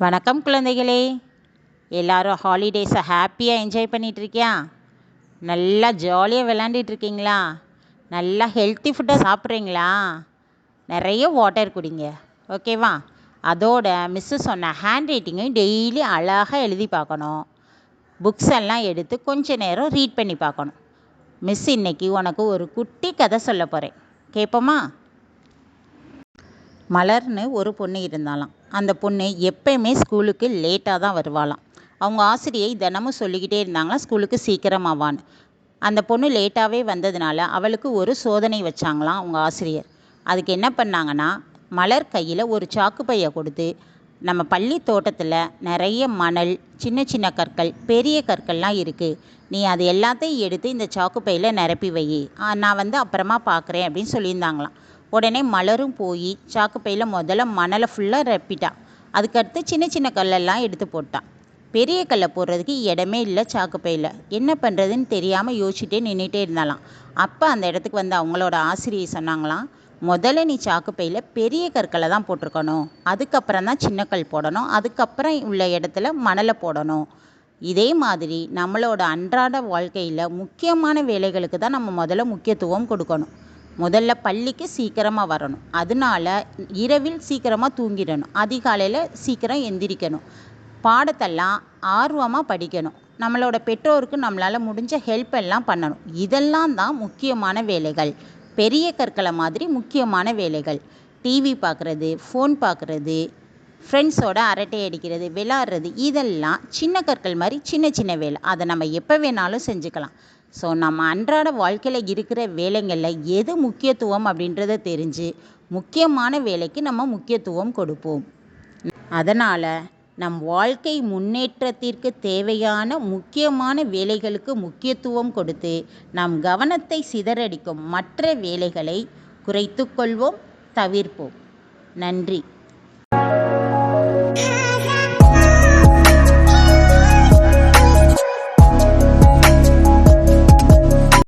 வணக்கம் குழந்தைகளே, எல்லாரும் ஹாலிடேஸை ஹாப்பியாக என்ஜாய் பண்ணிகிட்ருக்கியா? நல்லா ஜாலியாக விளாண்டுட்ருக்கீங்களா? நல்லா ஹெல்த்தி ஃபுட்டாக சாப்பிட்றீங்களா? நிறைய வாட்டர் குடிங்க, ஓகேவா? அதோட மிஸ்ஸு சொன்ன ஹேண்ட் ரைட்டிங்கையும் டெய்லி அழகாக எழுதி பார்க்கணும். புக்ஸ் எல்லாம் எடுத்து கொஞ்ச நேரம் ரீட் பண்ணி பார்க்கணும். மிஸ் இன்னைக்கு உனக்கு ஒரு குட்டி கதை சொல்ல போகிறேன், கேட்போமா? மலர்னு ஒரு பொண்ணு இருந்தாலாம். அந்த பொண்ணு எப்பயுமே ஸ்கூலுக்கு லேட்டாக தான் வருவாளாம். அவங்க ஆசிரியை தினமும் சொல்லிக்கிட்டே இருந்தாங்களாம் ஸ்கூலுக்கு சீக்கிரமாவான்னு. அந்த பொண்ணு லேட்டாகவே வந்ததுனால அவளுக்கு ஒரு சோதனை வச்சாங்களாம் அவங்க ஆசிரியர். அதுக்கு என்ன பண்ணாங்கன்னா, மலர் கையில் ஒரு சாக்கு பையை கொடுத்து, நம்ம பள்ளி தோட்டத்தில் நிறைய மணல், சின்ன சின்ன கற்கள், பெரிய கற்கள்லாம் இருக்குது, நீ அது எல்லாத்தையும் எடுத்து இந்த சாக்கு பையில் நிரப்பி வை, நான் அப்புறமா பார்க்குறேன் அப்படின்னு சொல்லியிருந்தாங்களாம். உடனே மலரும் போய் சாக்கு பையில் முதல்ல மணலை ஃபுல்லாக நிரப்பிட்டான். அதுக்கடுத்து சின்ன சின்ன கல்லெல்லாம் எடுத்து போட்டான். பெரிய கல்லை போடுறதுக்கு இடமே இல்லை சாக்கு பையில். என்ன பண்ணுறதுன்னு தெரியாமல் யோசிச்சுட்டே நின்றுட்டே இருந்தாலாம். அப்போ அந்த இடத்துக்கு வந்து அவங்களோட ஆசிரியை சொன்னாங்களாம், முதல்ல நீ சாக்கு பையில் பெரிய கற்களை தான் போட்டிருக்கணும், அதுக்கப்புறம் தான் சின்ன கல் போடணும், அதுக்கப்புறம் உள்ள இடத்துல மணலை போடணும். இதே மாதிரி நம்மளோட அன்றாட வாழ்க்கையில் முக்கியமான வேலைகளுக்கு தான் நம்ம முதல்ல முக்கியத்துவம் கொடுக்கணும். முதல்ல பள்ளிக்கு சீக்கிரமாக வரணும், அதனால இரவில் சீக்கிரமாக தூங்கிடணும், அதிகாலையில் சீக்கிரம் எந்திரிக்கணும், பாடத்தெல்லாம் ஆர்வமாக படிக்கணும், நம்மளோட பெற்றோருக்கு நம்மளால் முடிஞ்ச ஹெல்ப் எல்லாம் பண்ணணும். இதெல்லாம் தான் முக்கியமான வேலைகள், பெரிய கற்களை மாதிரி முக்கியமான வேலைகள். டிவி பார்க்குறது, ஃபோன் பார்க்குறது, ஃப்ரெண்ட்ஸோட அரட்டை அடிக்கிறது, விளாட்றது, இதெல்லாம் சின்ன கற்கள் மாதிரி சின்ன சின்ன வேலை. அதை நம்ம எப்போ வேணாலும் செஞ்சுக்கலாம். ஸோ நம்ம அன்றாட வாழ்க்கையில் இருக்கிற வேலைங்களில் எது முக்கியத்துவம் அப்படின்றத தெரிஞ்சு முக்கியமான வேலைக்கு நம்ம முக்கியத்துவம் கொடுப்போம். அதனால் நம் வாழ்க்கை முன்னேற்றத்திற்கு தேவையான முக்கியமான வேலைகளுக்கு முக்கியத்துவம் கொடுத்து நம் கவனத்தை சிதறடிக்கும் மற்ற வேலைகளை குறைத்து கொள்வோம், தவிர்ப்போம். நன்றி.